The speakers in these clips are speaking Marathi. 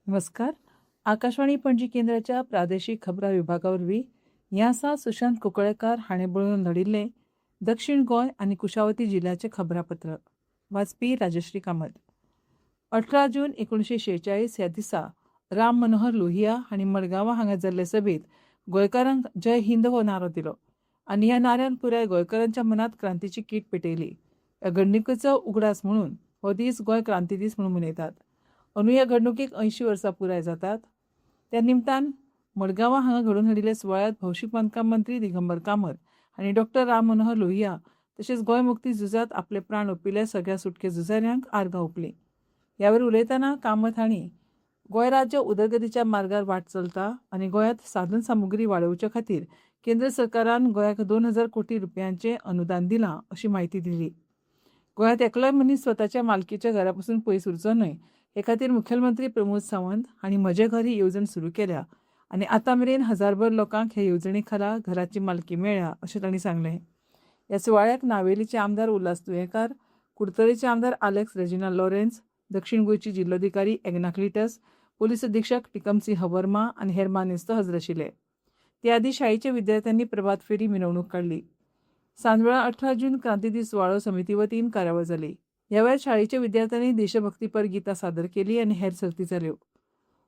नमस्कार. आकाशवाणी पणजी केंद्राच्या प्रादेशीक खबरां विभागावरवीं ह्या आसा सुशांत कुंकळेकार हाणें बरोवन धाडिल्लें दक्षिण गोंय आनी कुशावती जिल्ल्याचें खबरापत्र. वाचपी राजश्री कामत. 18 जून 1946 ह्या दिसा राम मनोहर लोहिया हांणी मडगांवां हांगा जाल्ले सभेत गोंयकारांक जय हिंद हो नारो दिलो आनी ह्या नाऱ्यान पुराय गोंयकारांच्या मनांत क्रांतीची कीट पेटयली. ह्या घडणुकेचो उगडास म्हणून हो दीस गोंय क्रांती दीस म्हणून मनयतात. अंदू ह्या घडणुकेक 80 वर्सां पुराय जातात. त्या निमतान मडगांवां हांगा घडोवन हाडिल्ल्या सुवाळ्यात भौशीक बांदकाम मंत्री दिगंबर कामत आनी डॉक्टर राम मनोहर लोहिया तशेंच गोंय मुक्ती झुजांत आपले प्राण ओंपिल्ल्या सगळ्या सुटके झुजाऱ्यांक आर्गां ओंपलीं. ह्या वेळार उलयतना कामत हांणी गोंय राज्य उदरगतीच्या मार्गार वाट चलता आनी गोंयांत साधन सामुग्री वाडोवचे खातीर केंद्र सरकारान गोंयाक 2000 कोटी रुपयांचें अनुदान दिलां अशी म्हायती दिली. गोंयांत एकलोय मनीस स्वताच्या मालकीच्या घरा पासून पयस उरचो न्हय हे खातीर मुखेलमंत्री प्रमोद सावंत हांणी म्हजे घर ही येवजण सुरू केल्या आनी आतां मेरेन हजारभर लोकांक हे येवजणे खाला घराची मालकी मेळ्ळ्या अशें तांणी सांगलें. ह्या सुवाळ्याक नावेलीचे आमदार उल्हास तुयेंकार, कुडतरेचे आमदार आलेक्स रेजिना लॉरेन्स, दक्षिण गोंयची जिल्लोधिकारी एग्ना क्लिटस, पोलीस अधीक्षक टिकमसिंह वर्मा आनी हेर मानेस्त हजर आशिल्ले. ते आदी शाळेच्या विद्यार्थ्यांनी प्रभात फेरी मिरवणूक काडली. सांजवेळा 18 जून क्रांती दीस सुवाळो समिती वतीन कार्यावळ जाली. ह्या वेळार शाळेच्या विद्यार्थ्यांनी देशभक्तीपर गितां सादर केलीं आनी हेर सर्ती जाल्यो.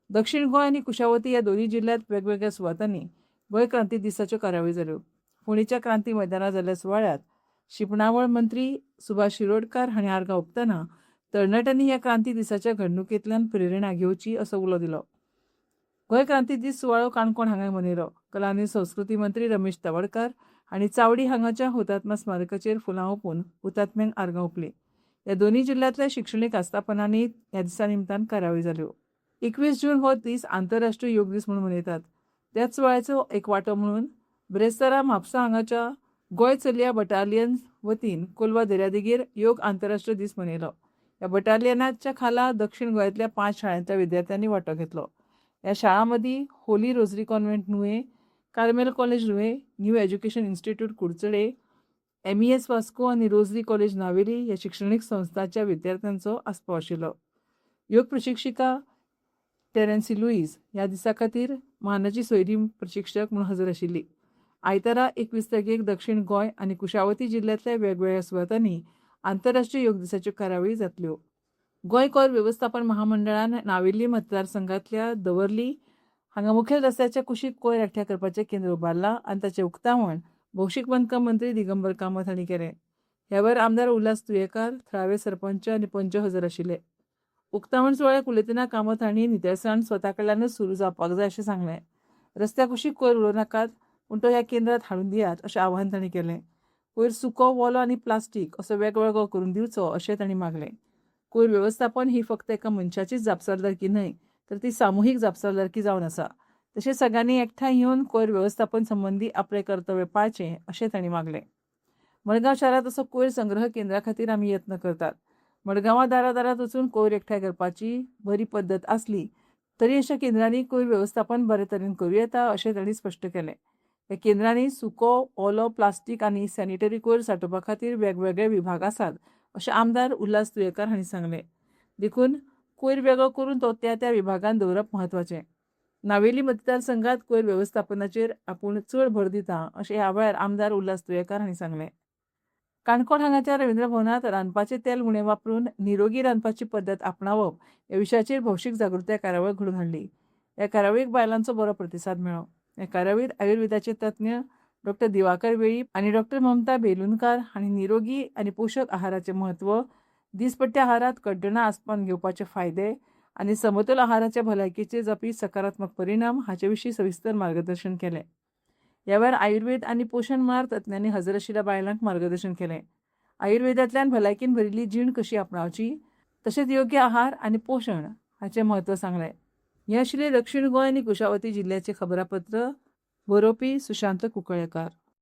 दक्षिण गोंय आनी कुशावती ह्या दोनूय जिल्ल्यांत वेगवेगळ्या सुवातांनी गोंय क्रांती दिसाच्यो कार्यावळी जाल्यो. फोंडेच्या क्रांती मैदानार जाल्ल्या सुवाळ्यात शिपणावळ मंत्री सुभाष शिरोडकार हांणी आर्गां ओंपतना तरणाट्यांनी ह्या क्रांती दिसाच्या घडणुकेंतल्यान प्रेरणा घेवची असो उलो दिलो. गोंय क्रांती दीस सुवाळो काणकोण हांगा मनयलो. कला आनी संस्कृती मंत्री रमेश तवडकार हांणी चावडी हांगाच्या हुतात्मा स्मारकाचेर फुलां ओंपून हुतात्म्यांक आर्गां ओंपलीं. ह्या दोनूय जिल्ल्यांतल्या शिक्षणीक आस्थापनांनी ह्या दिसा निमतान कार्यावळी जाल्यो. 21 जून हो दीस आंतरराष्ट्रीय योग दीस म्हणून मनयतात. त्याच सुवाळ्याचो एक वांटो म्हणून ब्रेस्तारा म्हापसा हांगाच्या गोंय चलया बटालियन वतीन कोलवा दर्यादेगेर योग आंतरराष्ट्रीय दीस मनयलो. ह्या बटालियनाच्या खाला दक्षिण गोंयांतल्या 5 शाळांतल्या विद्यार्थ्यांनी वांटो घेतलो. ह्या शाळां मदीं Holy Rosary Convent Nuvem, Carmel College Nuvem, New Education Institute Kudchade, MES Vasco आनी रोझरी कॉलेज नावेली ह्या शिक्षणीक संस्थांच्या विद्यार्थ्यांचो आस्पाव आशिल्लो. योग प्रशिक्षिका टेरेन्सी लुईस ह्या दिसा खातीर मानाची सोयरी प्रशिक्षक म्हूण हजर आशिल्ली. आयतारा 21 तारखेक दक्षिण गोंय आनी कुशावती जिल्ल्यांतल्या वेगवेगळ्या सुवातांनी आंतरराष्ट्रीय योग दिसाच्यो कार्यावळी जातल्यो. गोंय कर वेवस्थापन महामंडळान नावेली मतदारसंघांतल्या दवर्ली हांगा मुखेल रस्त्याच्या कुशीक कोयर एकठांय करपाचें केंद्र उबारलां आनी ताचें उक्तावण भौशीक बांदकाम मंत्री दिगंबर कामत हांणी केलें. ह्या वेळार आमदार उल्हास तुयेंकार, थळावे सरपंच आनी पंच हजर आशिल्ले. उक्तावण सुवाळ्याक उलयतना कामत हांणी नितळसाण स्वता कडल्यानच सुरू जावपाक जाय अशें सांगलें. रस्त्या कुशीक कोयर उडोव नाकात पूण तो ह्या केंद्रांत हाडून दियात अशें आवाहन तांणी केलें. कोयर सुको, वोलो आनी प्लास्टीक असो वेगवेगळो करून दिवचो अशें तांणी मागलें. कोयर वेवस्थापन ही फक्त एका मनशाचीच जापसालदारकी न्हय तर ती सामुहीक जापसालदारकी जावन आसा. तशेंच सगळ्यांनी एकठांय येवन कोयर वेवस्थापन संबंदी आपलें कर्तव्य पाळचें अशें तांणी मागलें. मडगांव शारांत असो कोयर संग्रह केंद्रा खातीर आमी यत्न करतात. मडगांवां दारादारांत वचून कोयर एकठांय करपाची बरी पद्दत आसली तरी अशा केंद्रांनी कोयर वेवस्थापन बरे तरेन करूं येता अशें तांणी स्पश्ट केलें. ह्या केंद्रांनी सुको, ओलो, प्लास्टीक आनी सॅनिटरी कोयर सांठोवपा खातीर वेगवेगळे विभाग आसात अशें आमदार उल्हास तुयेंकार हांणी सांगलें. देखून कोयर वेगळो करून तो त्या त्या विभागांत दवरप म्हत्वाचें. नावेली मतदारसंघात कोयर वेवस्थापनाचेर आपूण चड भर दिता अशें ह्या वेळार आमदार उल्हास तुयेंकार हांणी सांगलें. काणकोण हांगाच्या रवींद्र भवनांत रांदपाचें तेल उणें वापरून निरोगी रांदपाची पद्दत आपणावप ह्या विशयाचेर भौशीक जागृताय कार्यावळ घडोवन हाडली. ह्या कार्यावळीक बायलांचो बरो प्रतिसाद मेळ्ळो. ह्या कार्यावळीत आयुर्वेदाचे तज्ञ डॉ. दिवाकर वेळीप आनी डॉ. ममता बेलूनकार हांणी निरोगी आनी पोशक आहाराचें म्हत्व, दिसपट्ट्या आहारांत कड्डणां आस्पावन घेवपाचे फायदे आनी समतोल आहाराच्या भलायकेचेर जावपी सकारात्मक परिणाम हाचे विशीं सविस्तर मार्गदर्शन केलें. ह्या वेळार आयुर्वेद आनी पोशण मळार तज्ञांनी हजर आशिल्ल्या बायलांक मार्गदर्शन केलें. आयुर्वेदांतल्यान भलायकेन भरिल्ली जीण कशी आपणावची तशेंच योग्य आहार आनी पोशण हाचें म्हत्व सांगलें. हें आशिल्लें दक्षिण गोंय आनी कुशावती जिल्ल्याचें खबरापत्र. बरोवपी सुशांत कुंकळेकार.